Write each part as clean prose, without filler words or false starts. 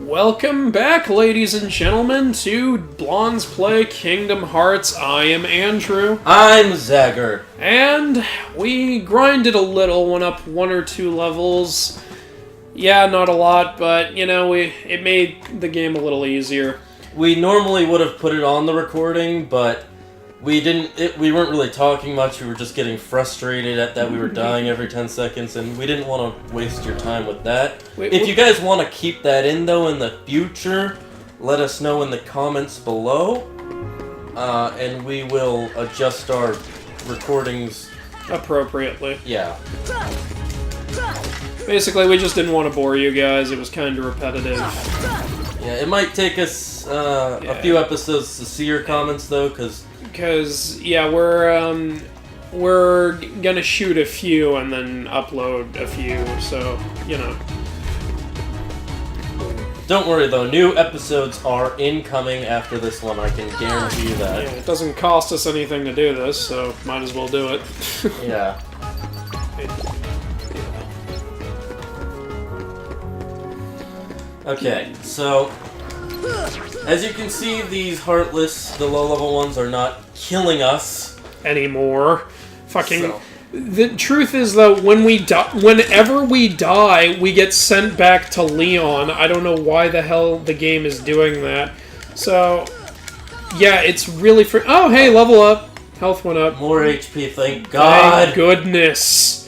Welcome back, ladies and gentlemen, to Blondez Play Kingdom Hearts. I am Andrew. I'm Zagger. And we grinded a little, went up 1 or 2 levels. Yeah, not a lot, but, you know, it made the game a little easier. We normally would have put it on the recording, but we didn't. We weren't really talking much. We were just getting frustrated at that we were dying every 10 seconds, and we didn't want to waste your time with that. If you guys want to keep that in, though, in the future, let us know in the comments below, and we will adjust our recordings appropriately. Yeah. Basically, we just didn't want to bore you guys. It was kind of repetitive. Yeah, it might take us a few episodes to see your comments, though, Because, yeah, we're gonna shoot a few and then upload a few, so, you know. Don't worry, though. New episodes are incoming after this one. I can guarantee you that. Yeah, it doesn't cost us anything to do this, so might as well do it. Yeah. Okay, so as you can see, these Heartless, the low-level ones, are not killing us anymore. The truth is, though, whenever we die, we get sent back to Leon. I don't know why the hell the game is doing that. So, yeah, it's really oh, hey, level up. Health went up. More HP, thank God. Thank goodness.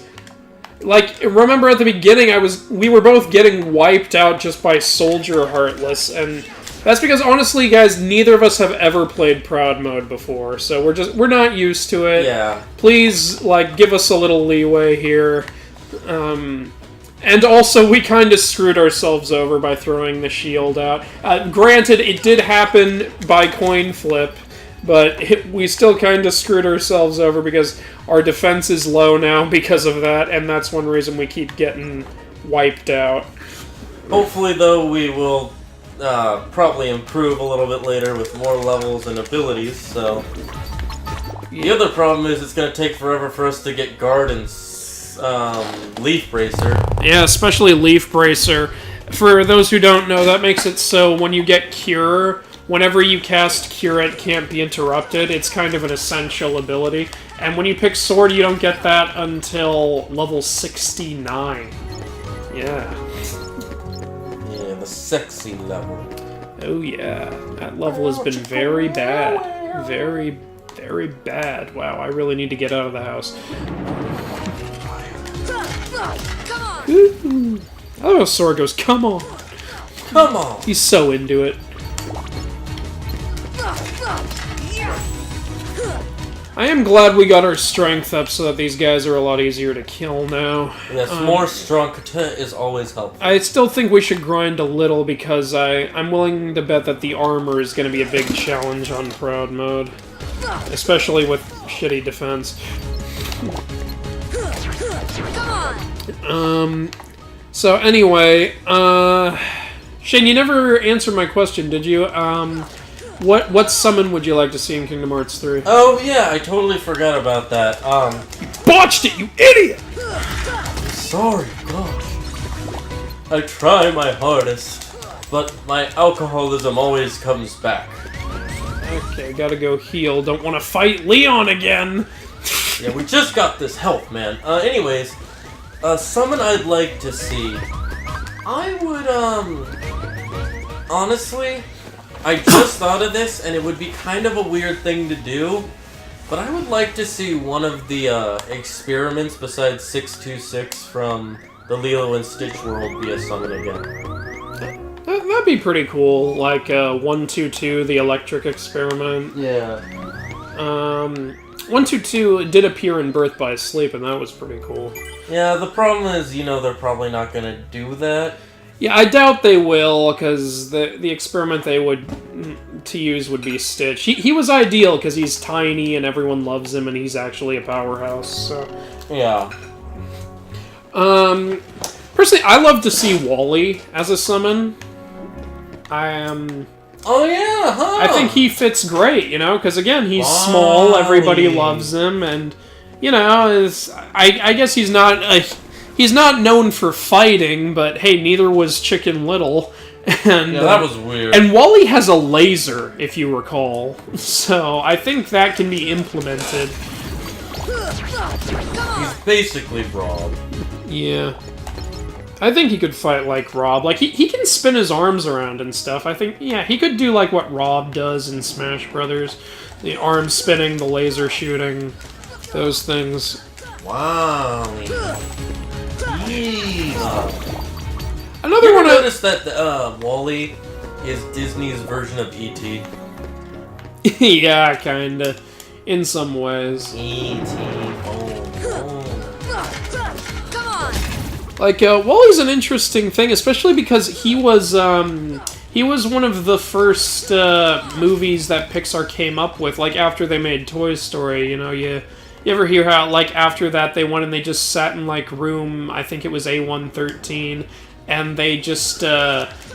Like, remember at the beginning, we were both getting wiped out just by Soldier Heartless, and that's because, honestly, guys, neither of us have ever played Proud Mode before, so we're not used to it. Yeah. Please, like, give us a little leeway here. And also, we kind of screwed ourselves over by throwing the shield out. Granted, it did happen by coin flip, but we still kind of screwed ourselves over because our defense is low now because of that, and that's one reason we keep getting wiped out. Hopefully, though, we will probably improve a little bit later with more levels and abilities, so... The other problem is it's going to take forever for us to get Guard and Leaf Bracer. Yeah, especially Leaf Bracer. For those who don't know, that makes it so when you get Cure, whenever you cast Cure, it can't be interrupted. It's kind of an essential ability. And when you pick Sword, you don't get that until level 69. Yeah. Yeah, the sexy level. Oh yeah, that level has been very bad. Very, very bad. Wow, I really need to get out of the house. Ooh. I don't know, Sora goes, come on. Come on. He's so into it. I am glad we got our strength up so that these guys are a lot easier to kill now. Yes, more strength is always helpful. I still think we should grind a little because I'm willing to bet that the armor is going to be a big challenge on Proud Mode. Especially with shitty defense. So anyway, Shane, you never answered my question, did you? What summon would you like to see in Kingdom Hearts 3? Oh, yeah, I totally forgot about that. You botched it, you idiot! Sorry, gosh. I try my hardest, but my alcoholism always comes back. Okay, gotta go heal. Don't want to fight Leon again! Yeah, we just got this health, man. Anyways, summon I'd like to see. I would, honestly... I just thought of this, and it would be kind of a weird thing to do, but I would like to see one of the experiments besides 626 from the Lilo and Stitch world be a summon again. That'd be pretty cool, like 122, the electric experiment. Yeah. 122 did appear in Birth by Sleep, and that was pretty cool. Yeah, the problem is, you know, they're probably not gonna do that. Yeah, I doubt they will, because the experiment they would to use would be Stitch. He was ideal, because he's tiny and everyone loves him, and he's actually a powerhouse, so... Yeah. Personally, I love to see Wally as a summon. Oh yeah, huh? I think he fits great, you know, because again, he's small, everybody loves him, and, you know, I guess he's not a he's not known for fighting, but hey, neither was Chicken Little. And, yeah, that was weird. And Wally has a laser, if you recall. So I think that can be implemented. He's basically Rob. Yeah. I think he could fight like Rob. Like, he can spin his arms around and stuff. I think, yeah, he could do like what Rob does in Smash Brothers. The arm spinning, the laser shooting, those things. Wow. Another one. Notice that Wally is Disney's version of E.T. Yeah, kinda. In some ways. E.T. Like, Wally's an interesting thing, especially because he was one of the first movies that Pixar came up with, like, after they made Toy Story, you know, you ever hear how, like, after that they went and they just sat in, like, room, I think it was A113, and they just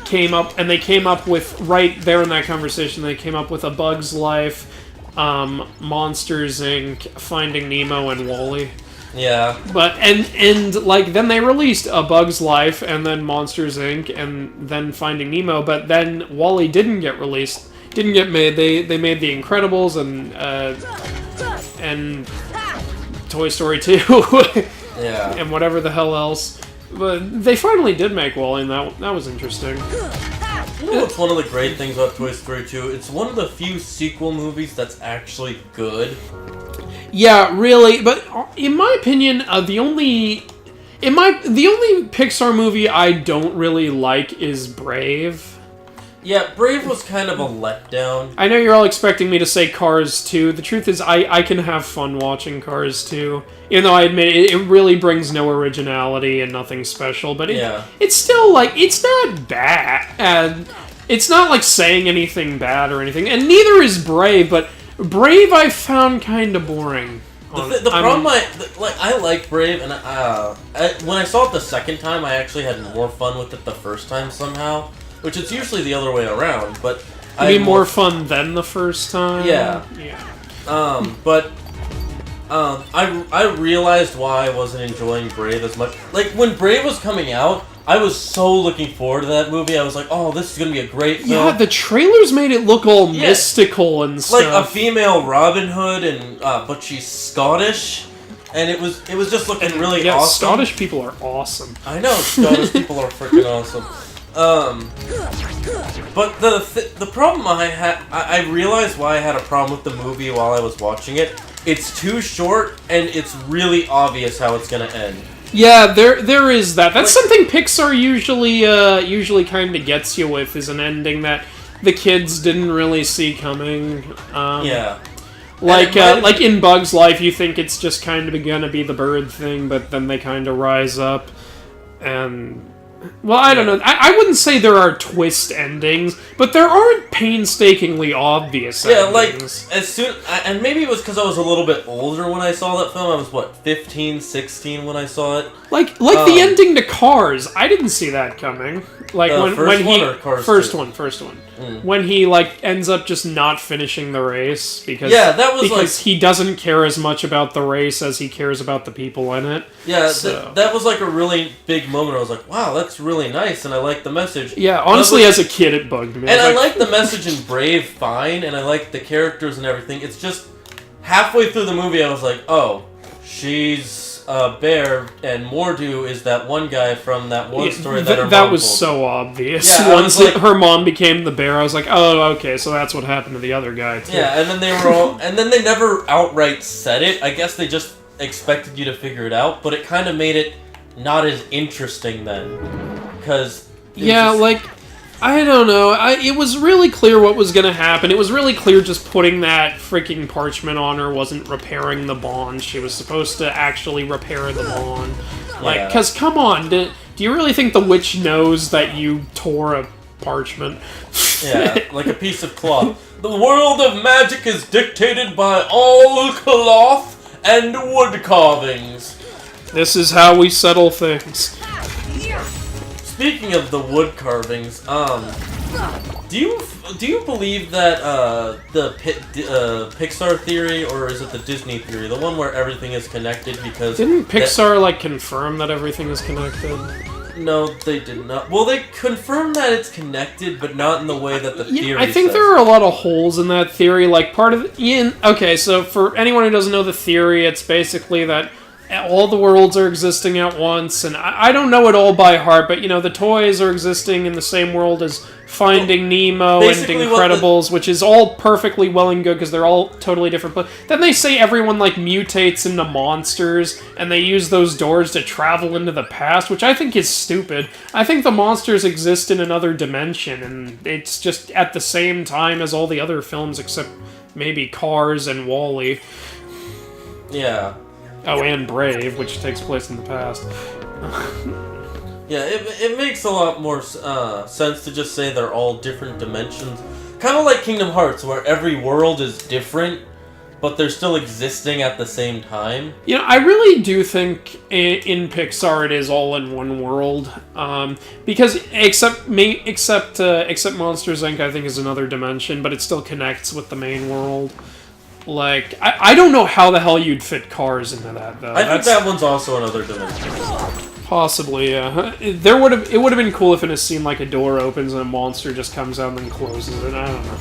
came up with, right there in that conversation, they came up with A Bug's Life, Monsters, Inc., Finding Nemo, and Wall-E. Yeah. But, and like, then they released A Bug's Life, and then Monsters, Inc., and then Finding Nemo, but then Wall-E didn't get released, didn't get made. They made The Incredibles, and Toy Story 2, yeah. and whatever the hell else. But they finally did make Wall-E, and that was interesting. You know what's one of the great things about Toy Story 2? It's one of the few sequel movies that's actually good. Yeah, really, but in my opinion, the only Pixar movie I don't really like is Brave. Yeah, Brave was kind of a letdown. I know you're all expecting me to say Cars 2. The truth is, I can have fun watching Cars 2. Even though I admit it really brings no originality and nothing special. But it's still, like, it's not bad. And it's not, like, saying anything bad or anything. And neither is Brave, but Brave I found kind of boring. The problem, I like Brave, and when I saw it the second time, I actually had more fun with it the first time somehow. Which it's usually the other way around, but I mean more fun than the first time. Yeah. I realized why I wasn't enjoying Brave as much. Like when Brave was coming out, I was so looking forward to that movie. I was like, "Oh, this is gonna be a great film." Yeah, the trailers made it look all mystical and stuff. Like a female Robin Hood, and but she's Scottish. And it was just looking really awesome. Scottish people are awesome. I know, Scottish people are freaking awesome. But the problem I realized why I had a problem with the movie while I was watching it. It's too short, and it's really obvious how it's gonna end. Yeah, there is that. That's something Pixar usually kind of gets you with, is an ending that the kids didn't really see coming. Yeah. Like in Bug's Life, you think it's just kind of gonna be the bird thing, but then they kind of rise up, and... Well, I don't know. I wouldn't say there are twist endings, but there aren't painstakingly obvious endings. Like, as soon... And maybe it was because I was a little bit older when I saw that film. I was, 15, 16 when I saw it? Like the ending to Cars. I didn't see that coming. Like, First one. Mm. When he, like, ends up just not finishing the race because he doesn't care as much about the race as he cares about the people in it. Yeah, that was, like, a really big moment. I was like, wow, that's really nice, and I like the message. Yeah, honestly, as a kid, it bugged me. And I like the message in Brave fine, and I like the characters and everything. It's just, halfway through the movie, I was like, oh, she's... Bear, and Mordu is that one guy from that one story that her mom That was told. so obvious. Yeah, once her mom became the bear, I was like, oh, okay, so that's what happened to the other guy, too. Yeah, and then they were all... And then they never outright said it. I guess they just expected you to figure it out, but it kind of made it not as interesting then. Because... I don't know. It was really clear what was going to happen. It was really clear just putting that freaking parchment on her wasn't repairing the bond. She was supposed to actually repair the bond. Like, because, come on, do you really think the witch knows that you tore a parchment? Yeah, like a piece of cloth. The world of magic is dictated by all cloth and wood carvings. This is how we settle things. Speaking of the wood carvings, Do you believe that the Pixar theory, or is it the Disney theory, the one where everything is connected because... Didn't Pixar, like, confirm that everything is connected? No, they did not. Well, they confirmed that it's connected, but not in the way that the theory I think says. there are a lot of holes in that theory. Like, part of... Okay, so for anyone who doesn't know the theory, it's basically that all the worlds are existing at once, and I don't know it all by heart, but, the toys are existing in the same world as Finding Nemo and Incredibles, which is all perfectly well and good because they're all totally different. But then they say everyone, like, mutates into monsters, and they use those doors to travel into the past, which I think is stupid. I think the monsters exist in another dimension, and it's just at the same time as all the other films, except maybe Cars and WALL-E. Yeah. Oh, and Brave, which takes place in the past. Yeah, it makes a lot more sense to just say they're all different dimensions. Kind of like Kingdom Hearts, where every world is different, but they're still existing at the same time. I really do think in Pixar it is all in one world. Because except Monsters Inc. I think is another dimension, but it still connects with the main world. Like, I don't know how the hell you'd fit Cars into that, though. I think that one's also another dimension. Possibly, yeah. It would have been cool if in a scene, like, a door opens and a monster just comes out and then closes it. I don't know.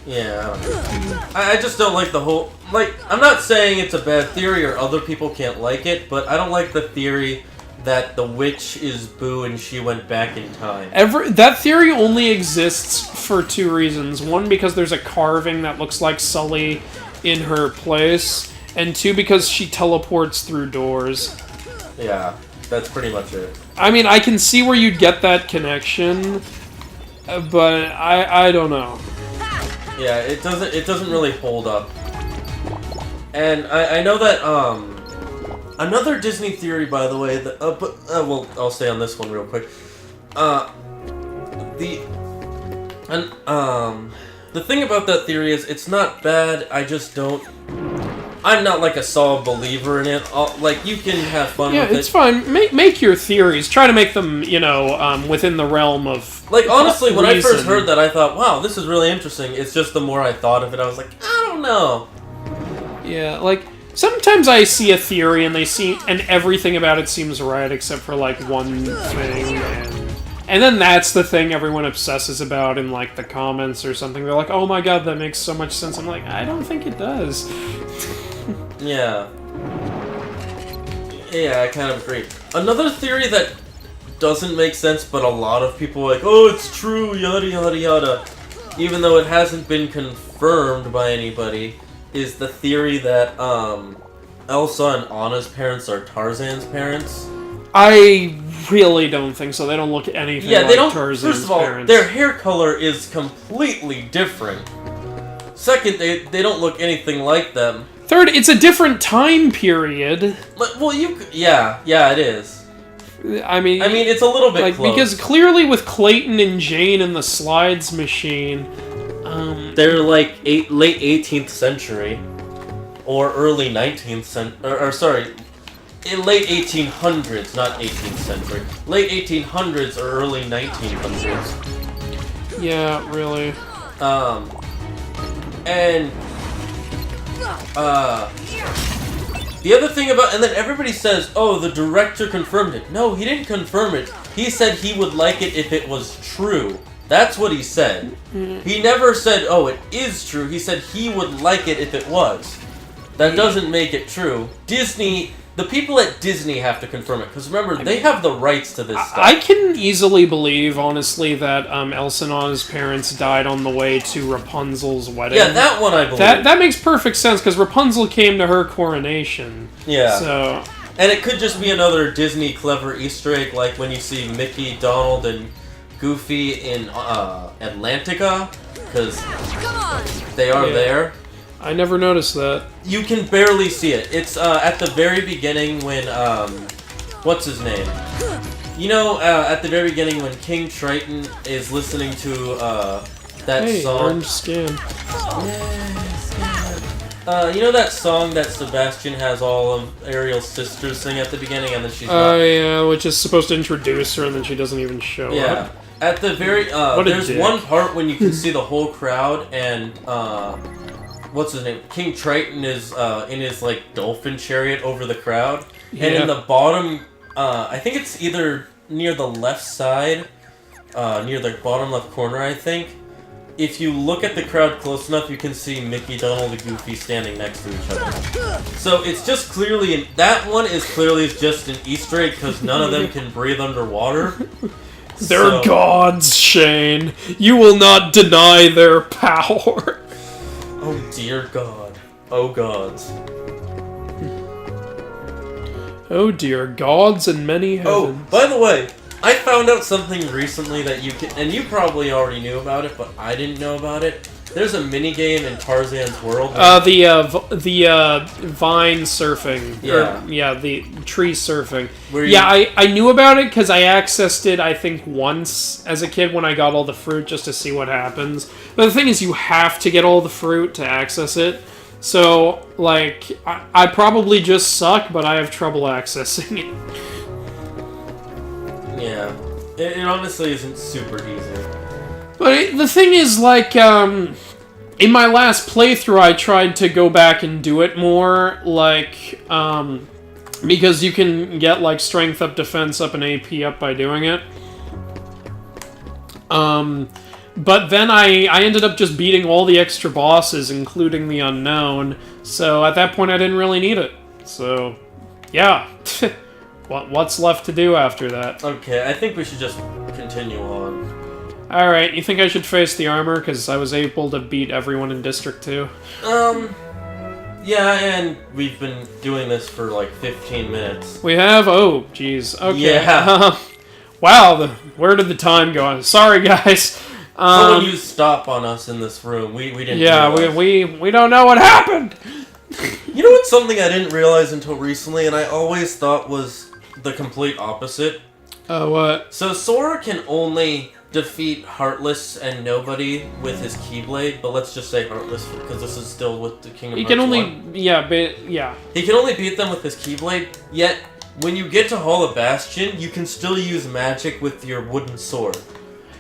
Yeah, I don't know. I just don't like the whole... Like, I'm not saying it's a bad theory or other people can't like it, but I don't like the theory that the witch is Boo and she went back in time. That theory only exists for two reasons. One, because there's a carving that looks like Sully in her place, and two, because she teleports through doors. Yeah, that's pretty much it. I mean, I can see where you'd get that connection, but I don't know. Yeah, it doesn't really hold up. And I know that, another Disney theory, by the way, that, well, I'll stay on this one real quick. The thing about that theory is, it's not bad, I'm not, like, a solid believer in it. Like, you can have fun with it. Yeah, it's fine. Make your theories. Try to make them, within the realm of Like, honestly, when I first reason. heard that, I thought, wow, this is really interesting. It's just the more I thought of it, I was like, I don't know. Yeah, like... Sometimes I see a theory and everything about it seems right except for like one thing, and then that's the thing everyone obsesses about in like the comments or something. They're like, "Oh my god, that makes so much sense." I'm like, I don't think it does. Yeah. Yeah, I kind of agree. Another theory that doesn't make sense, but a lot of people are like, "Oh, it's true, yada yada yada," even though it hasn't been confirmed by anybody. Is the theory that Elsa and Anna's parents are Tarzan's parents. I really don't think so. They don't look anything like Tarzan's first of all, parents. Their hair color is completely different. Second, they don't look anything like them. Third, it's a different time period. Well, yeah, it is. I mean, it's a little bit close. Because clearly with Clayton and Jane and the slides machine... they're like late 18th century, or early 19th century, late 1800s, not 18th century. Late 1800s or early 1900s. Yeah, really. And the other thing and then everybody says, oh, the director confirmed it. No, he didn't confirm it. He said he would like it if it was true. That's what he said. He never said, oh, it is true. He said he would like it if it was. That doesn't make it true. The people at Disney have to confirm it, because remember, they have the rights to this stuff. I can easily believe, honestly, that Elsa and Anna's parents died on the way to Rapunzel's wedding. Yeah, that one I believe. That makes perfect sense, because Rapunzel came to her coronation. Yeah. So... And it could just be another Disney clever Easter egg, like when you see Mickey, Donald, and Goofy in Atlantica, because they are there. I never noticed that. You can barely see it. It's at the very beginning when, what's his name? At the very beginning when King Triton is listening to that song. Orange skin. That song that Sebastian has all of Ariel's sisters sing at the beginning, and then she's not... Oh, yeah, which is supposed to introduce her, and then she doesn't even show up. At the very, there's one part when you can see the whole crowd, and, what's his name? King Triton is, in his, like, dolphin chariot over the crowd. Yeah. And in the bottom, I think it's either near the left side, near the bottom left corner, I think. If you look at the crowd close enough, you can see Mickey, Donald, and Goofy standing next to each other. So it's just clearly, that one is clearly just an Easter egg because none of them can breathe underwater. They're gods, Shane. You will not deny their power. Oh dear God. Oh gods. Oh dear, gods and many heavens. Oh, by the way, I found out something recently that you can, and you probably already knew about it, but I didn't know about it. There's a minigame in Tarzan's World. The vine surfing. Yeah. Or, the tree surfing. I knew about it because I accessed it, I think, once as a kid when I got all the fruit just to see what happens. But the thing is, you have to get all the fruit to access it. So, like, I probably just suck, but I have trouble accessing it. Yeah. It honestly isn't super easy. But the thing is, like, in my last playthrough, I tried to go back and do it more, like, because you can get, like, strength up, defense up, and AP up by doing it. But then I ended up just beating all the extra bosses, including the unknown, so at that point I didn't really need it. So, yeah. What's left to do after that? Okay, I think we should just continue on. Alright, you think I should face the armor? Because I was able to beat everyone in District 2. Yeah, and we've been doing this for like 15 minutes. We have? Oh, jeez. Okay. Yeah. Wow, where did the time go? Sorry, guys. Someone used stop on us in this room. We didn't realize. we don't know what happened! You know what's something I didn't realize until recently, and I always thought was the complete opposite? What? So Sora can only defeat Heartless and Nobody with his Keyblade, but let's just say Heartless because this is still with the Kingdom Hearts 1. He can only beat them with his Keyblade, yet when you get to Hall of Bastion, you can still use magic with your wooden sword.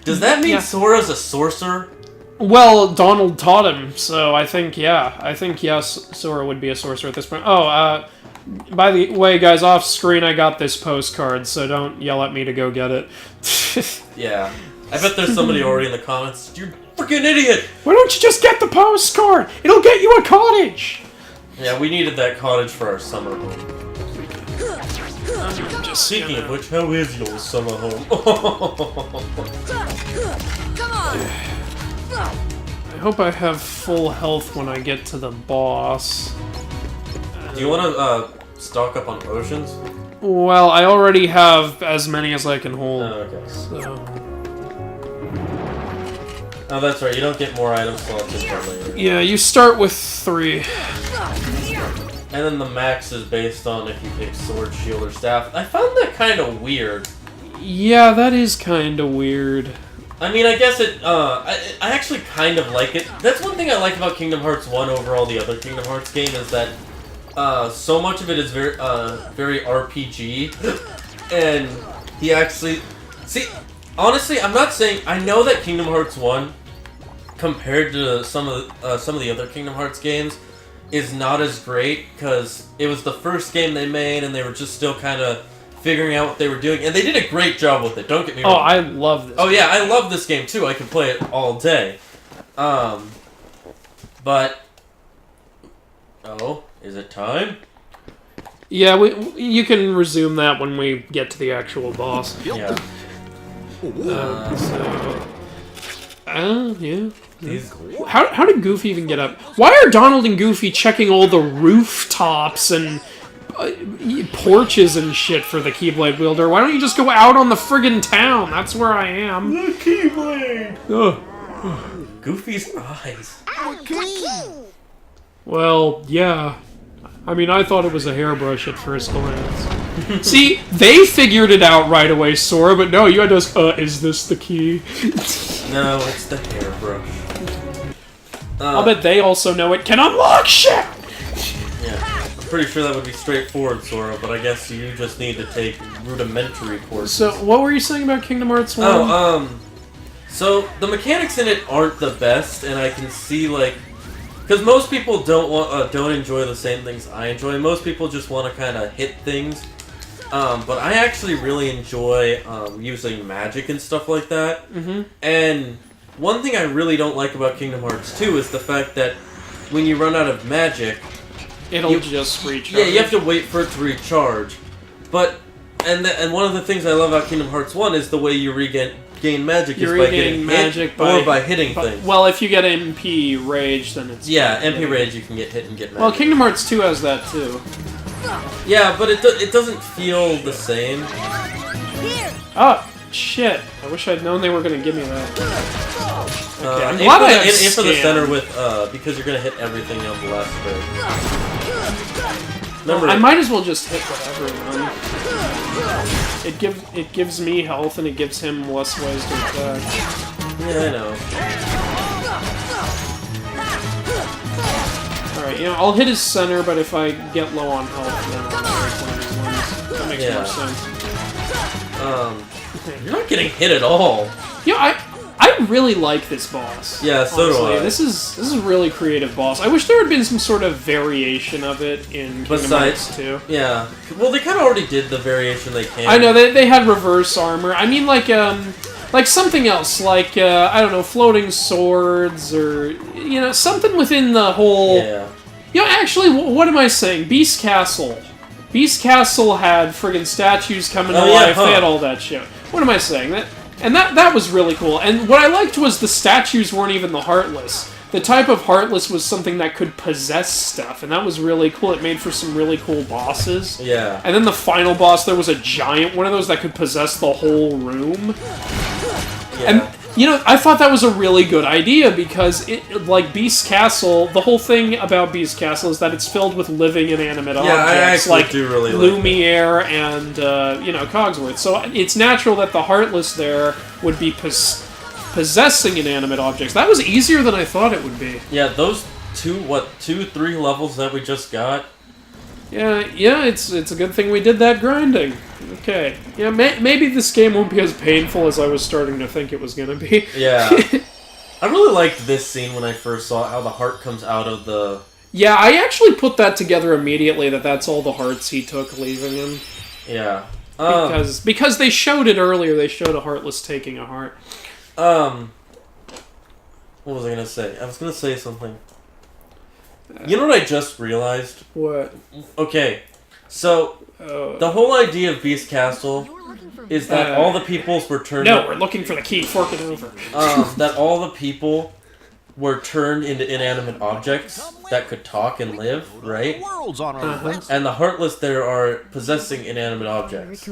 Does that mean Sora's a sorcerer? Well, Donald taught him, so I think, yes, Sora would be a sorcerer at this point. Oh, by the way, guys, off screen I got this postcard, so don't yell at me to go get it. Yeah. I bet there's somebody already in the comments. You're a freaking idiot! Why don't you just get the postcard? It'll get you a cottage! Yeah, we needed that cottage for our summer home. Speaking of which, how is your summer home? Come on! I hope I have full health when I get to the boss. Do you want to stock up on potions? Well, I already have as many as I can hold. Oh, okay. So. Oh, that's right. You don't get more items slots until later. Yeah, you start with 3. And then the max is based on if you pick sword, shield, or staff. I found that kind of weird. Yeah, that is kind of weird. I mean, I guess it, I actually kind of like it. That's one thing I like about Kingdom Hearts 1 over all the other Kingdom Hearts games is that, so much of it is very RPG. And he actually... See, honestly, I'm not saying... I know that Kingdom Hearts 1, compared to some of the other Kingdom Hearts games, is not as great, because it was the first game they made, and they were just still kind of figuring out what they were doing, and they did a great job with it, don't get me wrong. Oh, I love this game. Yeah, I love this game, too. I could play it all day. But... Oh, is it time? Yeah, you can resume that when we get to the actual boss. Yeah. Yeah. How did Goofy even get up? Why are Donald and Goofy checking all the rooftops and porches and shit for the Keyblade wielder? Why don't you just go out on the friggin' town? That's where I am. The Keyblade! Oh. Goofy's eyes. Well, yeah. I mean, I thought it was a hairbrush at first glance. See, they figured it out right away, Sora, but no, you had to is this the key? No, it's the hairbrush. I'll bet they also know it can unlock shit! Yeah, I'm pretty sure that would be straightforward, Sora, but I guess you just need to take rudimentary courses. So, what were you saying about Kingdom Hearts 1? Oh, So the mechanics in it aren't the best, and I can see like, because most people don't enjoy the same things I enjoy. Most people just want to kind of hit things, but I actually really enjoy using magic and stuff like that. Mm-hmm. And one thing I really don't like about Kingdom Hearts 2 is the fact that when you run out of magic, It'll just recharge. Yeah, you have to wait for it to recharge. But and one of the things I love about Kingdom Hearts 1 is the way you gain magic is by getting magic hit or by hitting things. Well, if you get MP Rage, then it's... Yeah, MP Rage, you can get hit and get magic. Well, Kingdom Hearts 2 has that, too. Yeah, but it doesn't feel the same. Oh, shit. I wish I'd known they were going to give me that. Okay, I'm aim glad for I the, have aim for the Scan. center with, because you're going to hit everything on the last turn. Remember, I might as well just hit whatever, man. It gives me health, and it gives him less ways to attack. Yeah, I know. Alright, you know, I'll hit his center, but if I get low on health, then I'll break one of his limbs. That makes more sense. You're not getting hit at all. Yeah, I really like this boss. Yeah, so do I. This is a really creative boss. I wish there had been some sort of variation of it in Kingdom Hearts 2. Yeah. Well, they kind of already did the variation they can. I know, they had reverse armor. I mean, like something else, like, I don't know, floating swords, or, you know, something within the whole... Yeah. You know, actually, what am I saying? Beast Castle. Beast Castle had friggin' statues coming to life. They had all that shit. What am I saying? That was really cool. And what I liked was the statues weren't even the Heartless. The type of Heartless was something that could possess stuff, and that was really cool. It made for some really cool bosses. Yeah. And then the final boss, there was a giant one of those that could possess the whole room. Yeah. And, you know, I thought that was a really good idea, because, like, Beast Castle, the whole thing about Beast Castle is that it's filled with living inanimate objects, I actually like do really Lumiere and, you know, Cogsworth. So it's natural that the Heartless there would be possessing inanimate objects. That was easier than I thought it would be. Yeah, those 3 levels that we just got. Yeah, it's a good thing we did that grinding. Okay. Yeah, maybe this game won't be as painful as I was starting to think it was gonna be. Yeah. I really liked this scene when I first saw it, how the heart comes out of the... Yeah, I actually put that together immediately, that's all the hearts he took leaving him. Yeah. Because they showed it earlier, they showed a Heartless taking a heart. What was I gonna say? I was gonna say something. You know what I just realized? What? Okay, so the whole idea of Beast Castle is that all the peoples were turned... No, we're looking for the key, fork it over. That all the people were turned into inanimate objects that could talk and live, right? And the Heartless there are possessing inanimate objects.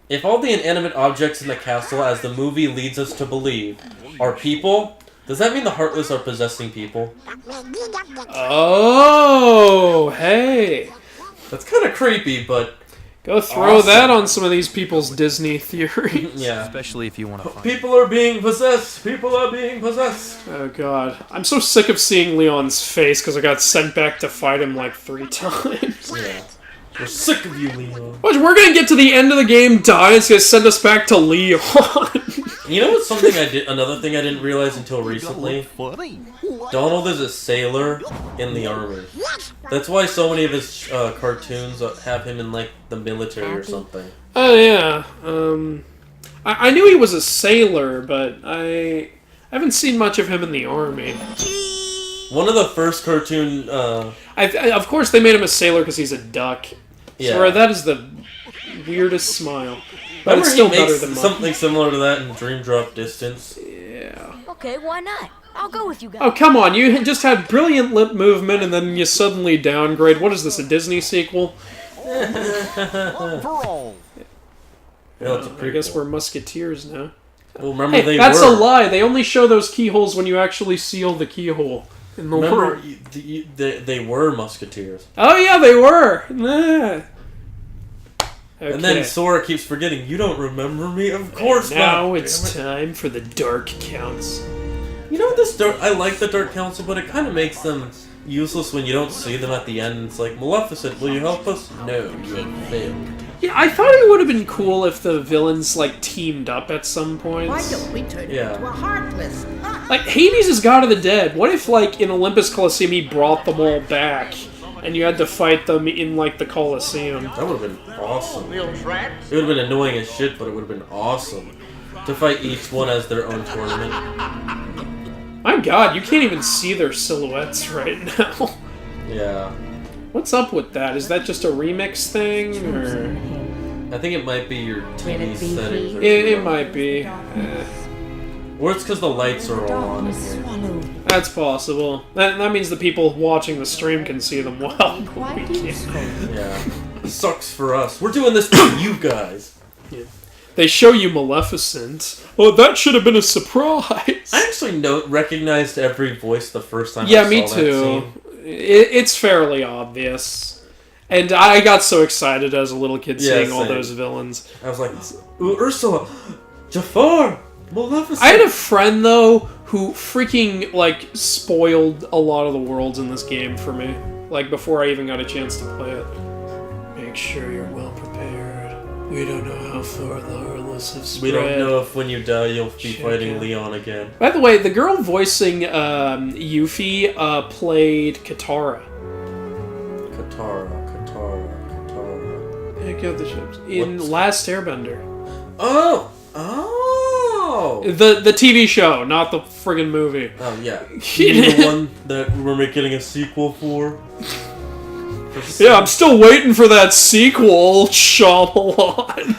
If all the inanimate objects in the castle, as the movie leads us to believe, are people... Does that mean the Heartless are possessing people? Oh, hey. That's kind of creepy, but... Go throw that on some of these people's Disney theories. Yeah. Especially if you want to find... People are being possessed! People are being possessed! Oh, God. I'm so sick of seeing Leon's face, because I got sent back to fight him like 3 times. Yeah. We're sick of you, Leon. Watch, we're gonna get to the end of the game, die, it's gonna send us back to Leon. You know what's something another thing I didn't realize until recently? Donald is a sailor in the army. That's why so many of his cartoons have him in, like, the military or something. Oh, yeah. I knew he was a sailor, but I haven't seen much of him in the army. One of the first cartoon... of course they made him a sailor because he's a duck. Yeah. So that is the weirdest smile. But Remember it's still he better makes than mine. something similar to that in Dream Drop Distance? Yeah. Okay, why not? I'll go with you guys. Oh, come on. You just had brilliant lip movement and then you suddenly downgrade. What is this, a Disney sequel? Overall. Yeah, it's a I guess prequel. we're Musketeers now. Well, remember Hey, they that's were. a lie. They only show those keyholes when you actually seal the keyhole in the Remember, world. they were Musketeers. Oh, yeah, they were. Nah. Okay. And then Sora keeps forgetting, you don't remember me? Of course now not! it's time for the Dark Counts. You know, I like the Dark Council, but it kind of makes them useless when you don't see them at the end. It's like, Maleficent, will you help us? No, you have failed. Yeah, I thought it would have been cool if the villains, like, teamed up at some point. Why don't we turn Yeah. it into a Heartless? Like, Hades is God of the Dead. What if, like, in Olympus Coliseum he brought them all back, and you had to fight them in, like, the Coliseum? That would have been awesome. It would have been annoying as shit, but it would have been awesome. To fight each one as their own tournament. My god, you can't even see their silhouettes right now. Yeah. What's up with that? Is that just a remix thing, or...? I think it might be your TV settings. Or It might be. Or it's because the lights are all on in here. That's possible. That means the people watching the stream can see them well. We can't. Yeah. Sucks for us. We're doing this for you guys. Yeah. They show you Maleficent. Oh, that should have been a surprise. I actually recognized every voice the first time Yeah, I saw me that too. scene. It's fairly obvious. And I got so excited as a little kid seeing all same. those villains. I was like, ooh, Ursula, Jafar, Maleficent. I had a friend, though, who freaking, like, spoiled a lot of the worlds in this game for me. Like, before I even got a chance to play it. Make sure you're well prepared. We don't know how far the Heartless have spread. We don't know if when you die you'll be Check fighting it. Leon again. By the way, the girl voicing Yuffie played Katara. Katara. Pick up the ships. In What's- Last Airbender. Oh! The TV show, not the friggin' movie. Oh, yeah. You mean the one that we're getting a sequel for? Yeah, I'm still waiting for that sequel, Shyamalan.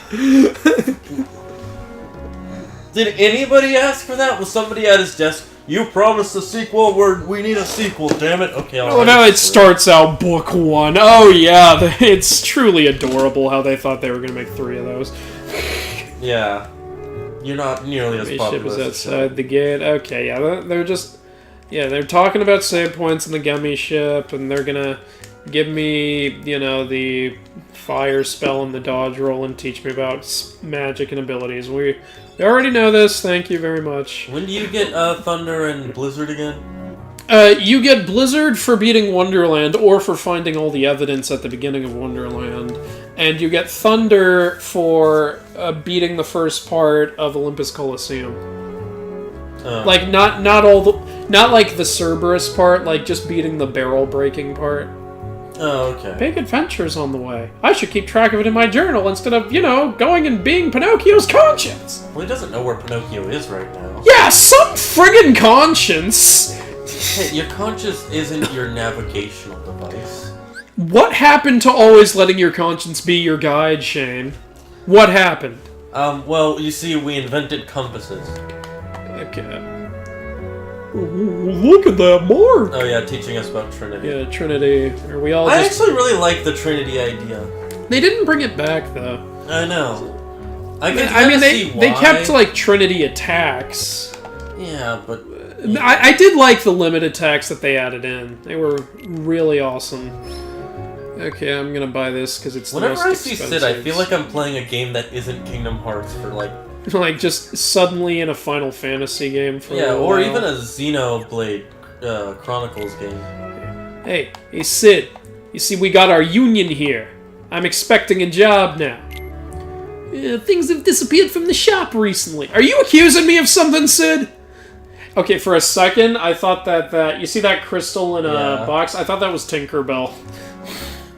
Did anybody ask for that? Was somebody at his desk? You promised a sequel. We need a sequel. Damn it. Okay. I'll Oh, write now it it starts out book one. Oh yeah, it's truly adorable how they thought they were gonna make 3 of those. Yeah. You're not nearly as Spaceship popular is as outside the gate. Okay, yeah, they're just... Yeah, they're talking about save points in the gummy ship, and they're gonna give me, you know, the fire spell and the dodge roll and teach me about magic and abilities. We already know this, thank you very much. When do you get Thunder and Blizzard again? You get Blizzard for beating Wonderland, or for finding all the evidence at the beginning of Wonderland. And you get Thunder for beating the first part of Olympus Coliseum. Like, not like the Cerberus part, like just beating the barrel breaking part. Oh, okay. Big adventures on the way. I should keep track of it in my journal instead of, you know, going and being Pinocchio's conscience. Well, he doesn't know where Pinocchio is right now. Yeah, some friggin' conscience! Hey, your conscience isn't your navigational device. What happened to always letting your conscience be your guide, Shane? What happened? Well, you see, we invented compasses. Okay. Ooh, look at that mark! Oh yeah, teaching us about Trinity. Yeah, Trinity. Are we all I just... actually really like the Trinity idea. They didn't bring it back, though. I know. I mean, they kept, like, Trinity attacks. Yeah, but... I did like the limit attacks that they added in. They were really awesome. Okay, I'm gonna buy this because it's Whenever the most I see expensive. Sid, I feel like I'm playing a game that isn't Kingdom Hearts for, like... Like, just suddenly in a Final Fantasy game for Yeah, a or while. even a Xenoblade Chronicles game. Hey, Sid. You see, we got our union here. I'm expecting a job now. Things have disappeared from the shop recently. Are you accusing me of something, Sid? Okay, for a second, I thought that you see that crystal in a box? I thought that was Tinkerbell.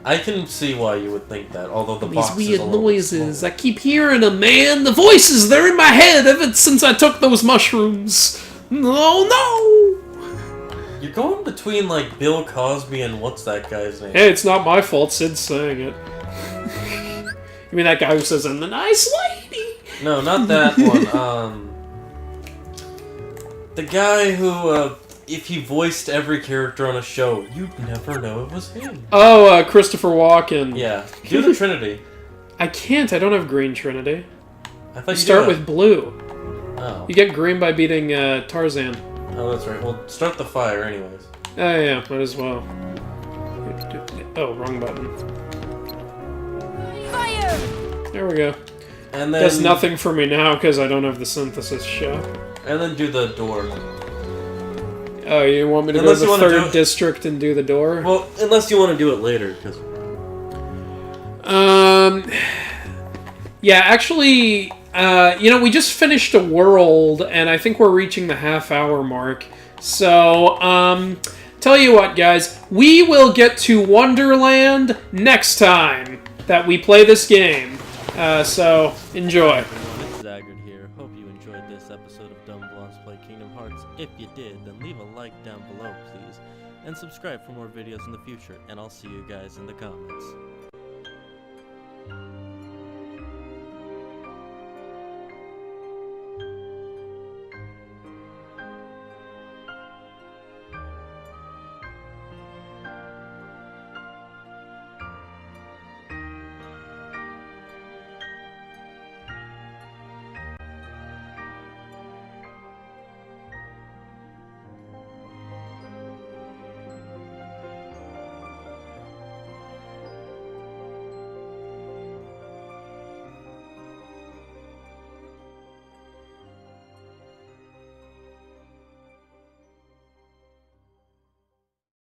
I can see why you would think that, although the box These is weird a little noises. I keep hearing them, man. The voices, they're in my head ever since I took those mushrooms. Oh, no! You're going between, like, Bill Cosby and what's that guy's name? Hey, it's not my fault Sid's saying it. You mean that guy who says, "I'm the nice lady"? No, not that one. The guy who, if he voiced every character on a show, you'd never know it was him. Oh, Christopher Walken. Yeah, do the Trinity. I can't. I don't have green Trinity. I thought You you start did with blue. Oh. You get green by beating Tarzan. Oh, that's right. Well, start the fire anyways. Oh yeah, might as well. Oh, wrong button. Fire! There we go. And then... Does nothing for me now because I don't have the synthesis show. And then do the door. Oh, you want me to Unless go you to the wanna do third it- district and do the door? Well, unless you want to do it later, because... Yeah, actually, we just finished a world, and I think we're reaching the half-hour mark. So, tell you what, guys, we will get to Wonderland next time that we play this game. So, enjoy. Everyone, it's Zaggard here. Hope you enjoyed this episode of Dumb Blondes Play Kingdom Hearts. If you did, then leave a like down below, please. And subscribe for more videos in the future, and I'll see you guys in the comments.